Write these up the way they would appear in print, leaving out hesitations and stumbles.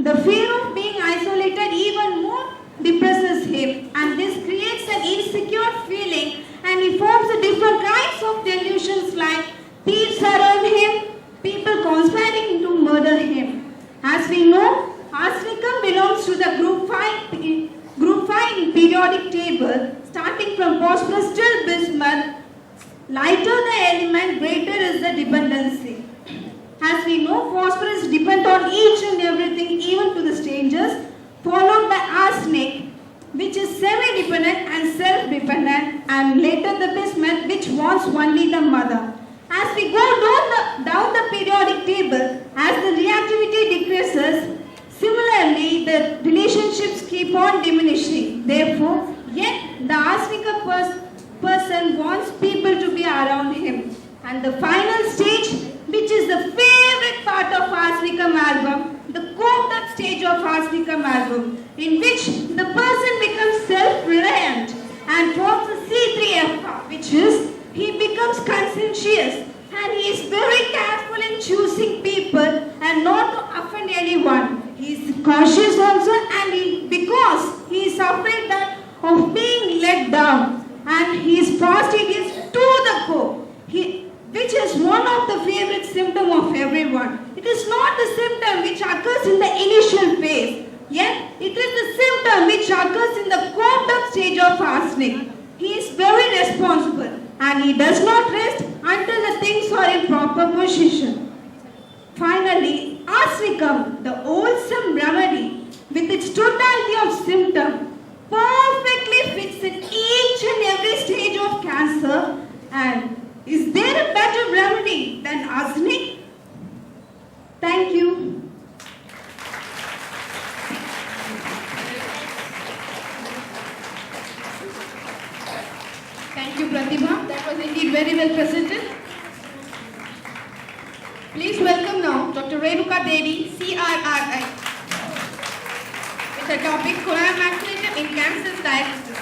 The fear of being isolated even more depresses him, and this creates an insecure feeling, and he forms a different kinds of delusions like thieves around him, people conspiring to murder him. As we know, arsenic belongs to the group 5 in periodic table, starting from phosphorus till bismuth. Lighter the element, greater is the dependency. As we know, phosphorus depends on each and everything, even to the strangers, followed by arsenic, which is semi-dependent and self-dependent, and later the bismuth, which wants only the mother. As we go down the periodic table, as the reactivity decreases, similarly the relationships keep on diminishing. Therefore, yet the arsenic person wants people to be around him. And the final stage, which is the favorite part of arsenicum album, the coped up stage of arsenicum album, in which the person becomes self-reliant and forms a C3FR, which is he becomes conscientious and he is very careful in choosing people and not to offend anyone. He is cautious also, and because he is afraid that of being let down, and he is fastidious to the core, which is one of the favorite symptoms of everyone. It is not the symptom which occurs in the initial phase, yet it is the symptom which occurs in the coped up stage of arsenic. He is very responsible and he does not rest until the things are in proper position. Finally, arsenicum, the wholesome remedy, with its totality of symptoms, perfectly fits in each and every stage of cancer. And is there a better remedy than arsenic? Thank you. Thank you, Pratibha. That was indeed very well presented. Please welcome now Dr. Renuka Devi, CRRI, with the topic Coamaculatum in Cancer Diagnosis.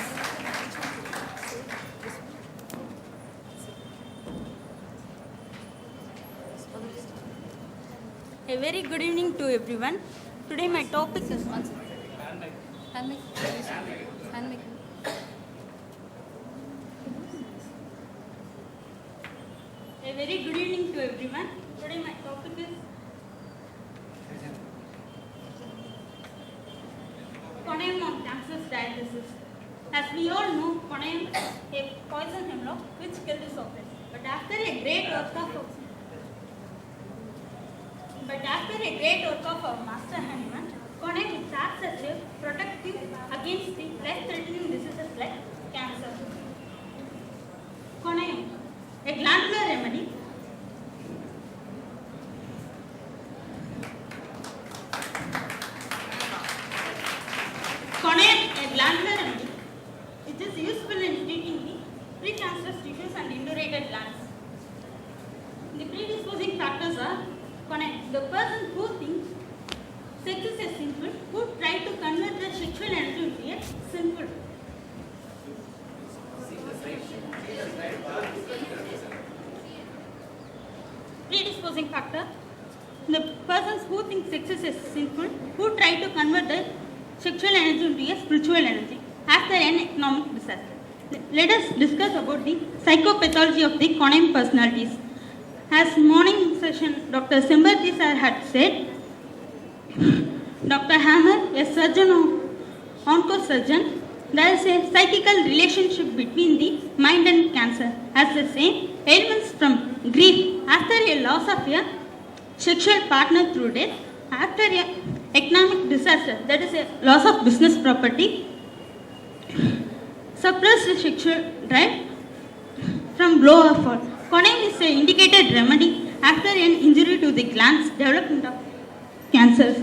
A very good evening to everyone. Today my topic is A very good evening to everyone. Today my topic is Conaeum on cancer diagnosis. As we all know, Conaeum is a poison hemlock which kills the surface. But after a great work of our master honeyman, Conaeum acts as a protective against the life-threatening diseases like cancer. Conaeum, a glandular remedy. Conaeum, a glandular remedy, it is useful in treating the precancerous tissues and indurated glands. The predisposing factors are Conaeum, the person who thinks sex is a sinful, who try to convert the sexual energy into a sinful. Predisposing factor, the persons who think sex is sinful, who try to convert the sexual energy into a spiritual energy after an economic disaster. Let us discuss about the psychopathology of the Conaeum personalities. As morning session, Dr. Simbarti sir had said, Dr. Hammer, a surgeon, oncosurgeon, there is a psychical relationship between the mind and cancer, as the same ailments from grief after a loss of a sexual partner through death, after a economic disaster, that is a loss of business property, suppressed sexual drive from blow or fall. Conaeum is an indicated remedy after an injury to the glands, development of cancers.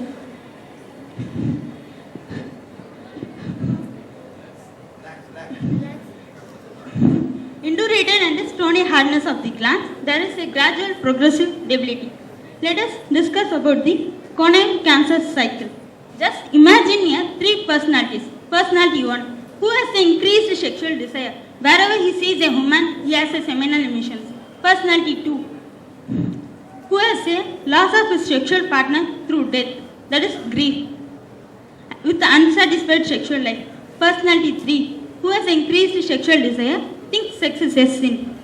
Indurated and stony hardness of the glands, there is a gradual progressive debility. Let us discuss about the Conaeum cancer cycle. Just imagine here three personalities. Personality 1, who has the increased sexual desire. Wherever he sees a woman, he has a seminal emissions. Personality 2, who has a loss of his sexual partner through death. that is grief. With unsatisfied sexual life. Personality 3, who has increased sexual desire, thinks sex is a sin.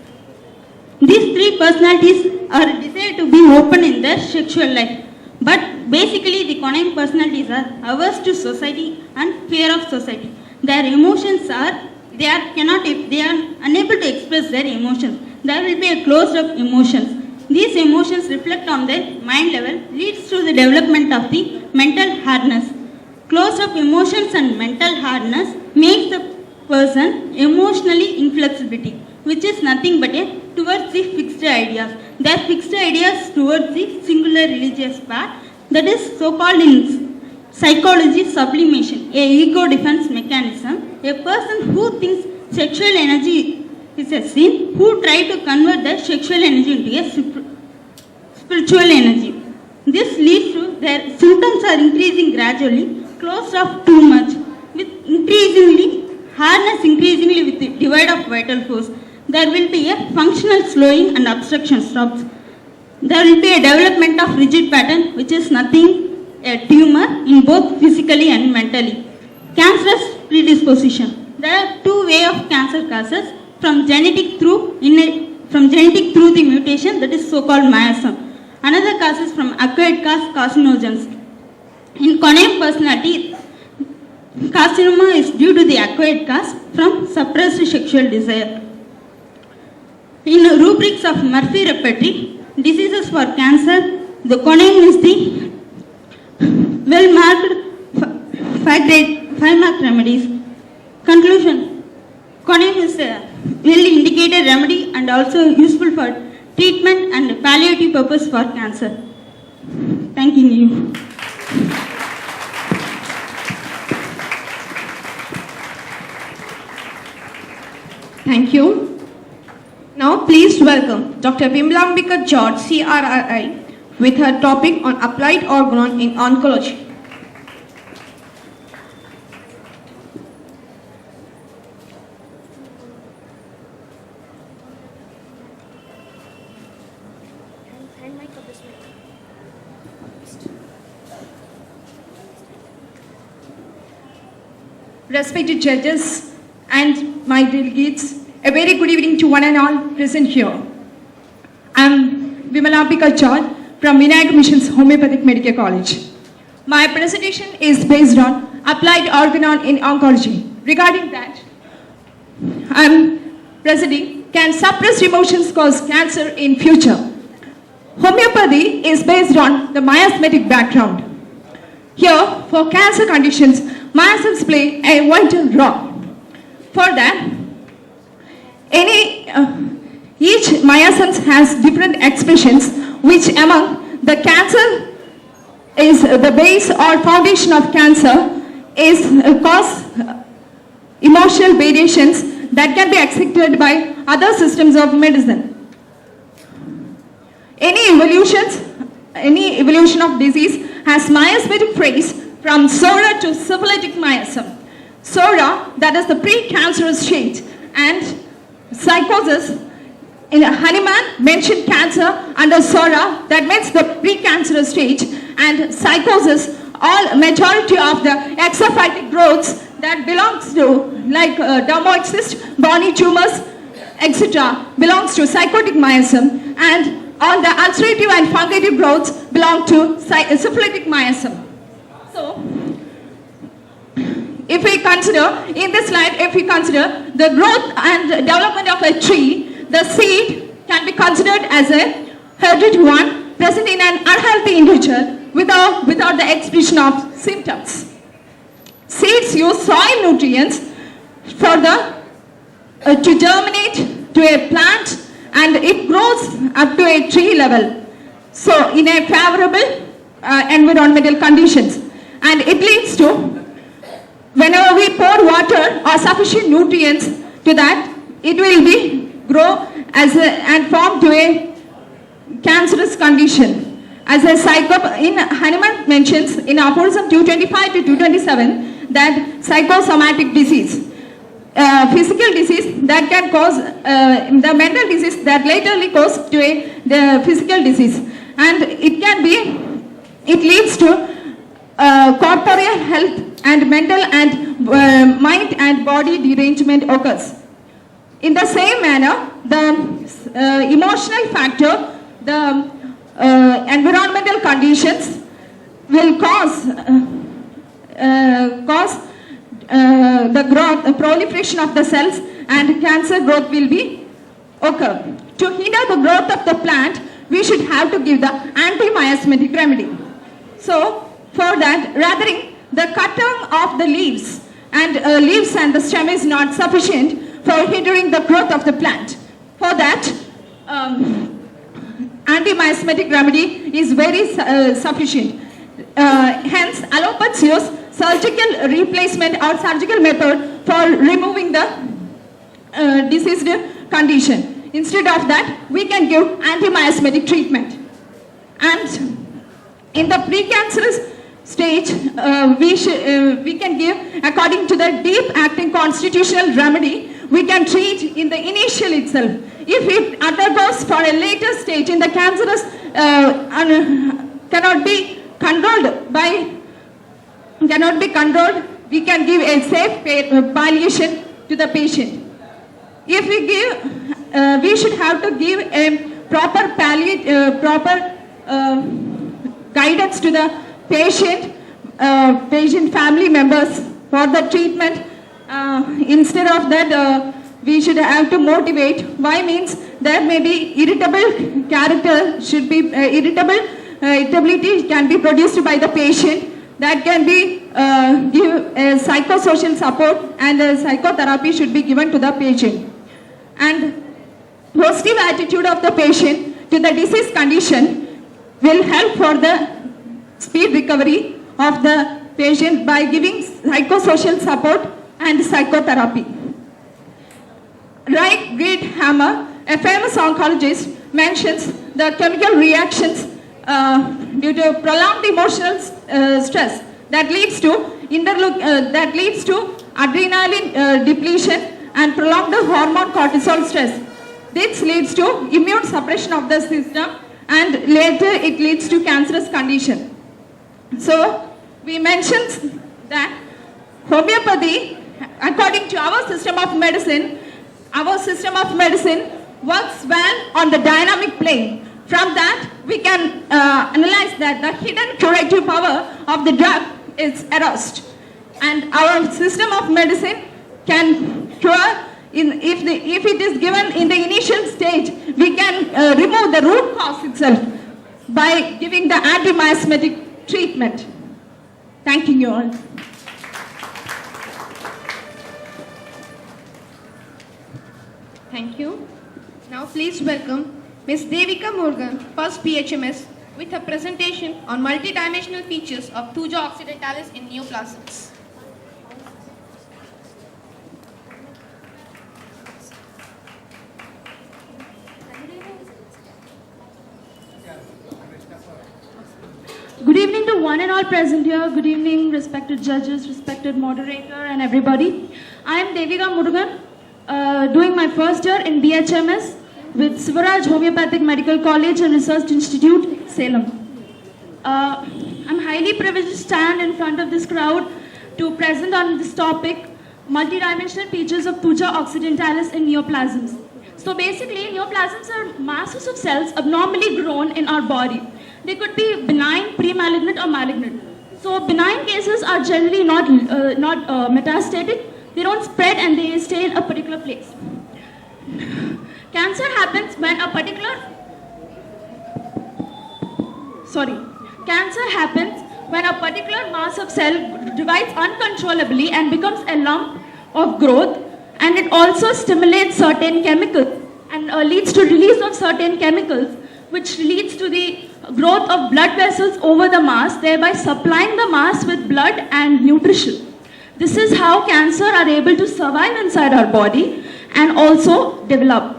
These three personalities are desired to be open in their sexual life. But basically the Coname personalities are averse to society and fear of society. Their emotions are, they are unable to express their emotions. There will be a closed up emotions. These emotions reflect on their mind level, leads to the development of the mental hardness. Closed up emotions and mental hardness makes the person emotionally inflexibility, which is nothing but towards the fixed ideas. Their fixed ideas towards the singular religious path, that is so called in psychology sublimation, a ego defense mechanism. A person who thinks sexual energy is a sin, who try to convert the sexual energy into a spiritual energy. This leads to their symptoms are increasing gradually, closed off too much, with hardness increasingly with the divide of vital force. There will be a functional slowing and obstruction stops. There will be a development of rigid pattern, which is nothing a tumor in both physically and mentally. Cancerous predisposition. There are two ways of cancer causes, from genetic through the mutation, that is so-called myosome. Another cause is from acquired cause carcinogens. In Coname personality, carcinoma is due to the acquired cause from suppressed sexual desire. In rubrics of Murphy repertory, diseases for cancer, the Coname is the well-marked 5-mark remedies. Conclusion, Coname is a well-indicated remedy and also useful for treatment and palliative purpose for cancer. Thank you. Thank you. Now please welcome Dr. Vimlambika George, CRRI, with her topic on applied organon in oncology. Respected judges and my delegates, a very good evening to one and all present here. I am Vimalambika George from Vinayak Mission's Homeopathic Medical College. My presentation is based on applied organon in oncology. Regarding that, I am presenting, can suppressed emotions cause cancer in future? Homeopathy is based on the miasmatic background. Here, for cancer conditions, myosomes play a vital role. For that, each myosomes has different expressions, which among the cancer is the base or foundation of cancer is cause emotional variations that can be accepted by other systems of medicine. Any evolution of disease has miasmatic phase from Sora to syphilitic myosome. Sora, that is the pre-cancerous stage, and psychosis, in Hahnemann mentioned cancer under Sora, that means the pre-cancerous stage, and psychosis, all majority of the exophytic growths that belongs to, like dermoid cyst, bony tumors, etc., belongs to psychotic myosome, and all the ulcerative and fungative growths belong to syphilitic myosome. So, if we consider, in this slide, if we consider the growth and development of a tree, the seed can be considered as a hereditary one present in an unhealthy individual without the expression of symptoms. Seeds use soil nutrients for to germinate to a plant, and it grows up to a tree level. So, in a favorable environmental conditions, and it leads to, whenever we pour water or sufficient nutrients to that, it will grow and form to a cancerous condition. As a Hahnemann mentions in Aphorism 225 to 227 that psychosomatic disease, physical disease that can cause the mental disease that laterly cause to the physical disease, and it leads to corporeal health and mental and mind and body derangement occurs. In the same manner, the emotional factor, the environmental conditions will cause the growth, proliferation of the cells, and cancer growth will be occur. To hinder the growth of the plant, we should have to give the anti-miasmatic remedy. So, for that, rather the cutting of the leaves and the stem is not sufficient for hindering the growth of the plant. For that, anti-miasmatic remedy is very sufficient. Hence, allopaths use surgical replacement or surgical method for removing the diseased condition. Instead of that, we can give anti-miasmatic treatment. And in the precancerous stage, we can give, according to the deep acting constitutional remedy, we can treat in the initial itself. If it undergoes for a later stage in the cancerous, cannot be controlled, we can give a safe palliation to the patient. If we give, we should have to give a proper guidance to the patient family members for the treatment. Instead of that, we should have to motivate. Why means there may be irritable character should be irritability can be produced by the patient. That can be give psychosocial support, and psychotherapy should be given to the patient. And positive attitude of the patient to the disease condition will help for the speed recovery of the patient by giving psychosocial support and psychotherapy. Wright Great-Hammer, a famous oncologist, mentions the chemical reactions due to prolonged emotional stress that leads to adrenaline depletion and prolonged hormone cortisol stress. This leads to immune suppression of the system, and later it leads to cancerous condition. So we mentioned that homeopathy, according to our system of medicine works well on the dynamic plane. From that, we can analyze that the hidden curative power of the drug is aroused, and our system of medicine can cure. If it is given in the initial stage, we can remove the root cause itself by giving the anti-miasmatic treatment. Thank you all. Thank you. Now please welcome Ms. Devika Morgan, first PHMS, with her presentation on multidimensional features of Thuja occidentalis in neoplasms. Good evening to one and all present here. Good evening, respected judges, respected moderator, and everybody. I am Devika Murugan, doing my first year in BHMS with Sivaraj Homeopathic Medical College and Research Institute, Salem. I'm highly privileged to stand in front of this crowd to present on this topic, multidimensional features of Thuja occidentalis in neoplasms. So basically, neoplasms are masses of cells abnormally grown in our body. They could be benign, pre-malignant, or malignant. So benign cases are generally not metastatic. They don't spread and they stay in a particular place. Cancer happens when a particular mass of cell divides uncontrollably and becomes a lump of growth, and it also stimulates certain chemicals and leads to release of certain chemicals, which leads to the growth of blood vessels over the mass, thereby supplying the mass with blood and nutrition. This is how cancer are able to survive inside our body and also develop.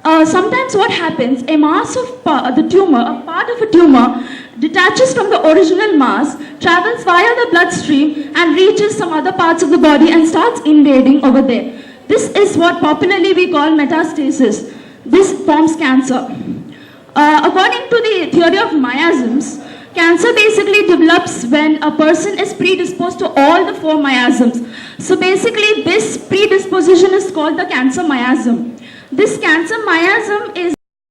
Sometimes what happens, a mass of the tumor, a part of a tumor, detaches from the original mass, travels via the bloodstream and reaches some other parts of the body and starts invading over there. This is what popularly we call metastasis. This forms cancer. According to the theory of miasms, Cancer basically develops when a person is predisposed to all the 4 miasms. So basically this predisposition is called the cancer miasm. This cancer miasm is